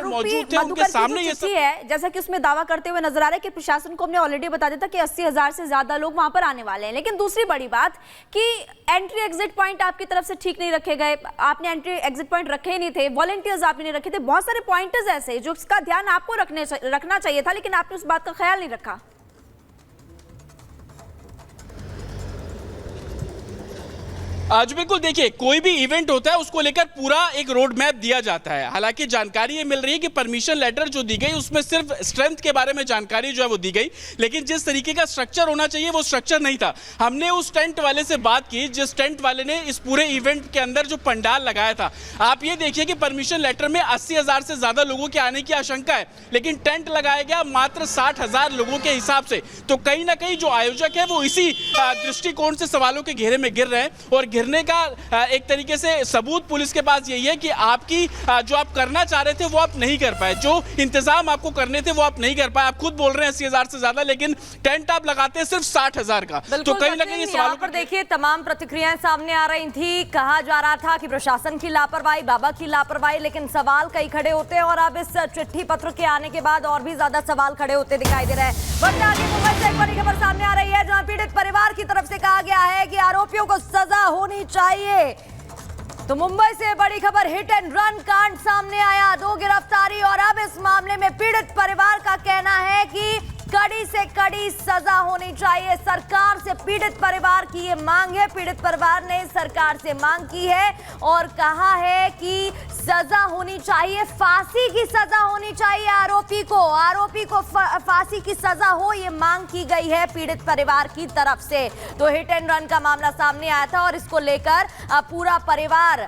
मौजूद थे उनके सामने ये सब है, जैसा कि उसमें दावा करते हुए नजर आ रहा है कि प्रशासन को हमने ऑलरेडी बता दिया था कि 80,000 से ज्यादा लोग वहां पर आने वाले हैं। लेकिन दूसरी बड़ी बात कि एंट्री एग्जिट पॉइंट आपकी तरफ से ठीक नहीं रखे गए, आपने एंट्री एग्जिट पॉइंट रखे ही नहीं थे, वॉलंटियर्स आपने नहीं रखे थे, बहुत सारे पॉइंटर्स ऐसे जो उसका ध्यान आपको रखना चाहिए था, लेकिन आपने उस बात का ख्याल नहीं रखा। आज बिल्कुल देखिए, कोई भी इवेंट होता है उसको लेकर पूरा एक रोड मैप दिया जाता है। हालांकि जानकारी ये मिल रही है कि परमिशन लेटर जो दी गई उसमें सिर्फ स्ट्रेंथ के बारे में जानकारी जो है वो दी गई, लेकिन जिस तरीके का स्ट्रक्चर होना चाहिए वो स्ट्रक्चर नहीं था। हमने उस टेंट वाले से बात की जिस टेंट वाले ने इस पूरे इवेंट के अंदर जो पंडाल लगाया था। आप ये देखिए कि परमिशन लेटर में 80,000 से ज्यादा लोगों के आने की आशंका है, लेकिन टेंट लगाया गया मात्र 60,000 लोगों के हिसाब से। तो कहीं ना कहीं जो आयोजक है वो इसी दृष्टिकोण से सवालों के घेरे में गिर रहे हैं, और गिरने का एक तरीके से सबूत पुलिस के पास यही है कि आपकी जो आप करना चाह रहे थे वो आप नहीं कर पाए, जो इंतजाम आपको करने थे वो आप नहीं कर पाए। आप खुद बोल रहे हैं 80,000 से ज्यादा, लेकिन टेंट आप लगाते हैं सिर्फ 60,000 का। तो कहीं ना कहीं सवालों पर देखिए तमाम प्रतिक्रियाएं सामने आ रही थी। कहा जा रहा था कि प्रशासन की लापरवाही, बाबा की लापरवाही, लेकिन सवाल कई खड़े होते हैं और अब इस चिट्ठी पत्र के आने के बाद और भी ज्यादा सवाल खड़े होते दिखाई दे रहे हैं। वरना आगे मुंबई से एक बड़ी खबर सामने आ रही है जहां पीड़ित परिवार की तरफ से कहा गया है कि आरोपियों को सजा होनी चाहिए। तो मुंबई से बड़ी खबर, हिट एंड रन कांड सामने आया, 2 गिरफ्तारी और अब इस मामले में पीड़ित परिवार का कहना है कि कड़ी से कड़ी सजा होनी चाहिए। सरकार से पीड़ित परिवार की ये मांग है, पीड़ित परिवार ने सरकार से मांग की है और कहा है कि सजा होनी चाहिए, फांसी की सजा होनी चाहिए आरोपी को फांसी की सजा हो, ये मांग की गई है पीड़ित परिवार की तरफ से। तो हिट एंड रन का मामला सामने आया था और इसको लेकर अब पूरा परिवार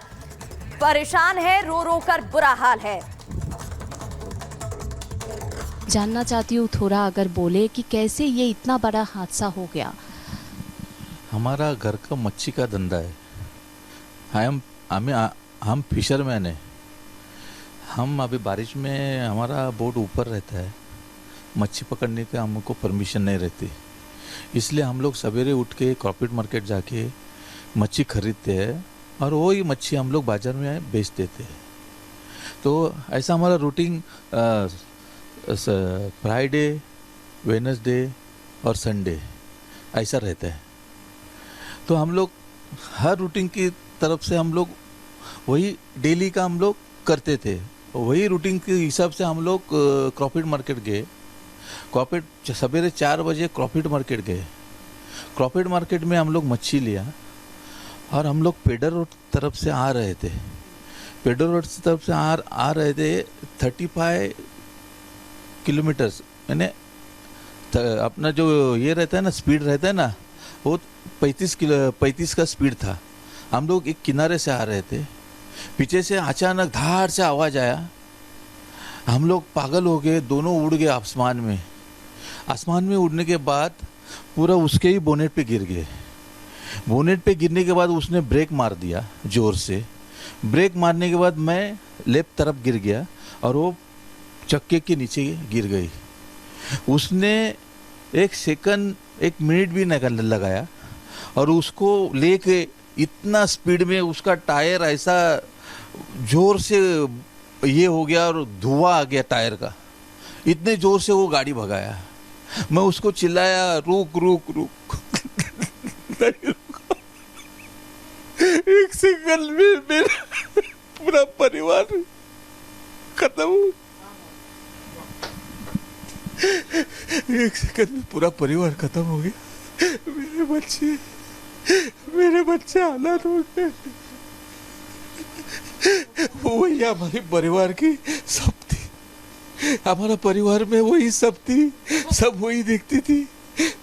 परेशान है, रो रो कर बुरा हाल है। जानना चाहती हूँ थोड़ा अगर बोले कि कैसे ये इतना बड़ा हादसा हो गया। हमारा घर का मच्छी का धंधा है, हम फिशरमैन है। हम अभी बारिश में हमारा बोट ऊपर रहता है, मच्छी पकड़ने के हमको परमिशन नहीं रहती, इसलिए हम लोग सवेरे उठ के कॉर्पोरेट मार्केट जाके मच्छी खरीदते हैं और वही मच्छी हम लोग बाजार में बेच देते हैं। तो ऐसा हमारा रूटीन फ्राइडे, वेडनेसडे और संडे ऐसा रहता है। तो हम लोग हर रूटीन की तरफ से हम लोग वही डेली का हम लोग करते थे, वही रूटीन के हिसाब से हम लोग क्रॉफिट मार्केट गए। क्रॉफिट सवेरे 4 बजे क्रॉफिट मार्केट गए। क्रॉफिट मार्केट में हम लोग मच्छी लिया और हम लोग पेडर रोड तरफ से आ रहे थे। पेडर रोड तरफ से आ रहे थे 35 किलोमीटर्स, यानी अपना जो ये रहता है ना, स्पीड रहता है ना, वो 35 का स्पीड था। हम लोग एक किनारे से आ रहे थे, पीछे से अचानक धार से आवाज़ आया, हम लोग पागल हो गए, दोनों उड़ गए आसमान में। आसमान में उड़ने के बाद पूरा उसके ही बोनेट पे गिर गए। बोनेट पे गिरने के बाद उसने ब्रेक मार दिया जोर से। ब्रेक मारने के बाद मैं लेफ्ट तरफ गिर गया और वो चक्के के नीचे गिर गई। उसने 1 मिनट भी नहीं लगाया और उसको लेके इतना स्पीड में उसका टायर ऐसा जोर से ये हो गया और धुआं आ गया टायर का, इतने जोर से वो गाड़ी भगाया। मैं उसको चिल्लाया, रुक रुक रुक नहीं रुका। 1 सेकंड में मेरा पूरा परिवार खत्म हो। 1 सेकंड में पूरा परिवार खत्म हो गया। मेरे बच्चे हालात हो गए। वही हमारे परिवार की सब थी, हमारा परिवार में वही सब थी, सब वही देखती थी।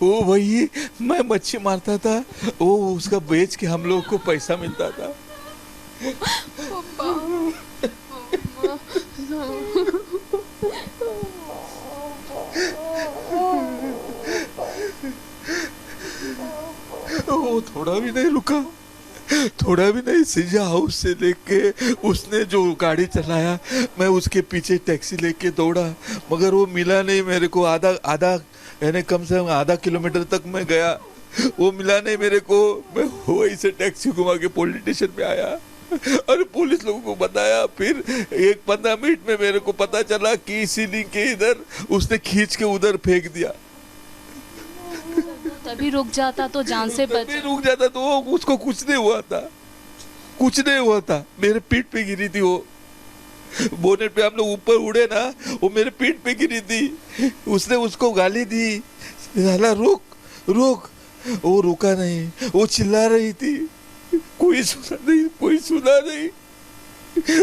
वो वही, मैं मच्छी मारता था, वो उसका बेच के हम लोग को पैसा मिलता था। वो थोड़ा भी नहीं रुका, थोड़ा भी नहीं। सिंजा हाउस से लेके उसने जो गाड़ी चलाया, मैं उसके पीछे टैक्सी लेके दौड़ा, मगर वो मिला नहीं मेरे को। आधा यानी कम से कम आधा किलोमीटर तक मैं गया, वो मिला नहीं मेरे को। मैं वहीं से टैक्सी घुमा के पुलिस स्टेशन पे आया। और पुलिस लोगों को बताया, फिर 15 मिनट में मेरे को पता चला कि सीलिंग के इधर उसने खींच के उधर फेंक दिया। तभी रुक जाता तो जान से बच। तभी रुक जाता तो उसको कुछ नहीं हुआ था, कुछ नहीं हुआ था। मेरे पीठ पे गिरी थी वो, बोनेट पे हम लोग ऊपर उड़े ना, वो मेरे पीठ पे गिरी थी। उसने उसको गाली दी, साला रुक रुक, वो रुका नहीं, वो चिल्ला रही थी, कोई सुना नहीं, कोई सुना नहीं।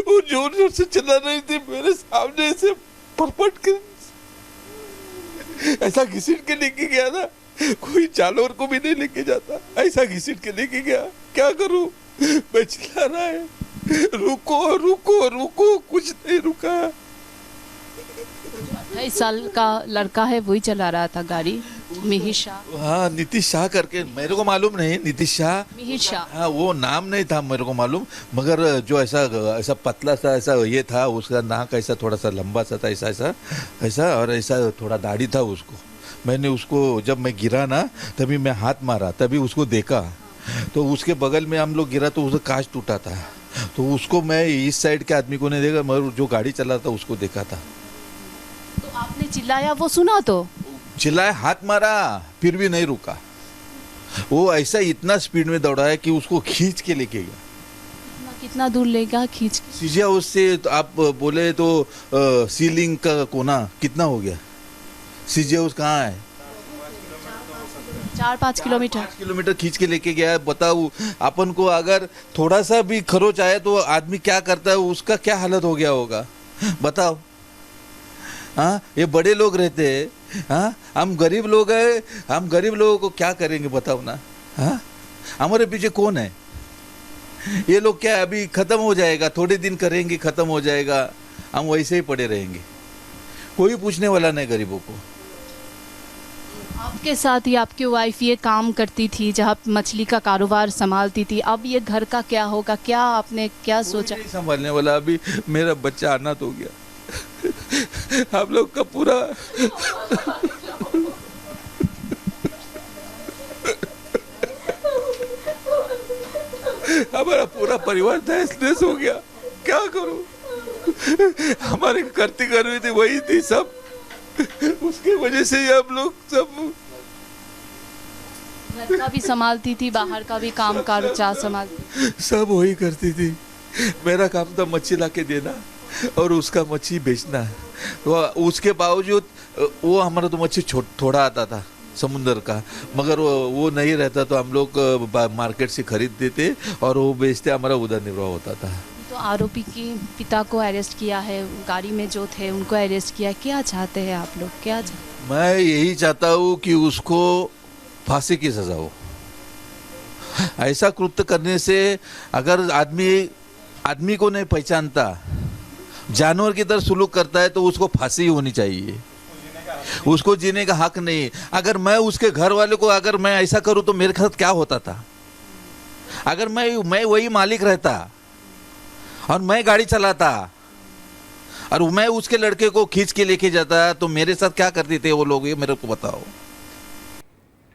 वो जोर जोर से चिल्ला रही थी, मेरे सामने से परपट के ऐसा घसीट के लेके गया ना, कोई जानवर को भी नहीं लेके जाता, ऐसा घसीट के लेके गया। क्या करूं, मैं चिल्ला रहा है, रुको रुको रुको, कुछ नहीं रुका। 28 साल का लड़का है, वही चला रहा था गाड़ी, मिहिर शाह। हाँ, नीतीश शाह करके, मेरे को मालूम नहीं, नीतीश शाह, मिहिर शाह। हाँ वो नाम नहीं था मेरे को मालूम, मगर जो ऐसा पतला सा ऐसा ये था, उसका नाक ऐसा थोड़ा सा लंबा सा था, ऐसा और ऐसा थोड़ा दाढ़ी था उसको। मैंने उसको, जब मैं गिरा ना तभी मैं हाथ मारा, तभी उसको देखा, तो उसके बगल में हम लोग गिरा तो उसका कांच टूटा था, तो उसको मैं इस साइड के आदमी को नहीं देखा, मगर जो गाड़ी चला था उसको देखा था। तो आपने चिल्लाया, वो सुना तो चिल्लाया, हाथ मारा, फिर भी नहीं रुका। वो ऐसा इतना स्पीड में दौड़ा है कि उसको खींच के लेके गया। कितना दूर लेगा खींच के? सीधे उससे तो आप बोले तो सीलिंग का कोना कितना हो गया, सीजे उस कहाँ है, 4-5 किलोमीटर। 5 किलोमीटर खींच के लेके गया है। बताओ, अपन को अगर थोड़ा सा भी खरोच आए तो आदमी क्या करता है, उसका क्या हालत हो गया होगा, बताओ। हाँ, ये बड़े लोग रहते हैं, हाँ, हम गरीब लोग हैं, हम गरीब लोगों को क्या करेंगे बताओ ना। हाँ, हमारे पीछे कौन है, ये लोग क्या अभी खत्म हो जाएगा, थोड़े दिन करेंगे खत्म हो जाएगा, हम वैसे ही पड़े रहेंगे, कोई पूछने वाला नहीं गरीबों को। आपके साथ ही आपकी वाइफ ये काम करती थी, जहाँ मछली का कारोबार संभालती थी, अब ये घर का क्या होगा, क्या आपने क्या सोचा? नहीं संभालने वाला, अभी मेरा बच्चा अनाथ हो गया। हम लोग का पूरा हमारा पूरा परिवार तहस-नहस हो गया, क्या करूं। हमारे करती कर हुई थी वही थी सब, उसके वजह से ही हम लोग सब। घर का भी संभालती थी, बाहर का भी काम काज संभालती, सब वही करती थी। मेरा काम था मच्छी ला के देना और उसका मच्छी बेचना। उसके बावजूद वो हमारा तो मच्छी थोड़ा आता था समुंदर का, मगर वो नहीं रहता तो हम लोग मार्केट से खरीद देते और वो बेचते, हमारा उधर निर्वाह होता था। तो आरोपी के पिता को अरेस्ट किया है, गाड़ी में जो थे उनको अरेस्ट किया, क्या चाहते हैं आप लोग, क्या चाहते? मैं यही चाहता हूँ कि उसको फांसी की सजा हो। ऐसा कृत्य करने से अगर आदमी को नहीं पहचानता, जानवर की तरह सुलूक करता है, तो उसको फांसी होनी चाहिए, उसको जीने का हक नहीं। अगर मैं उसके घर वाले को अगर मैं ऐसा करूं तो मेरे साथ क्या होता था, अगर मैं वही मालिक रहता और मैं गाड़ी चलाता और मैं उसके लड़के को खींच के लेके जाता तो मेरे साथ क्या करते थे वो लोग, ये मेरे को बताओ।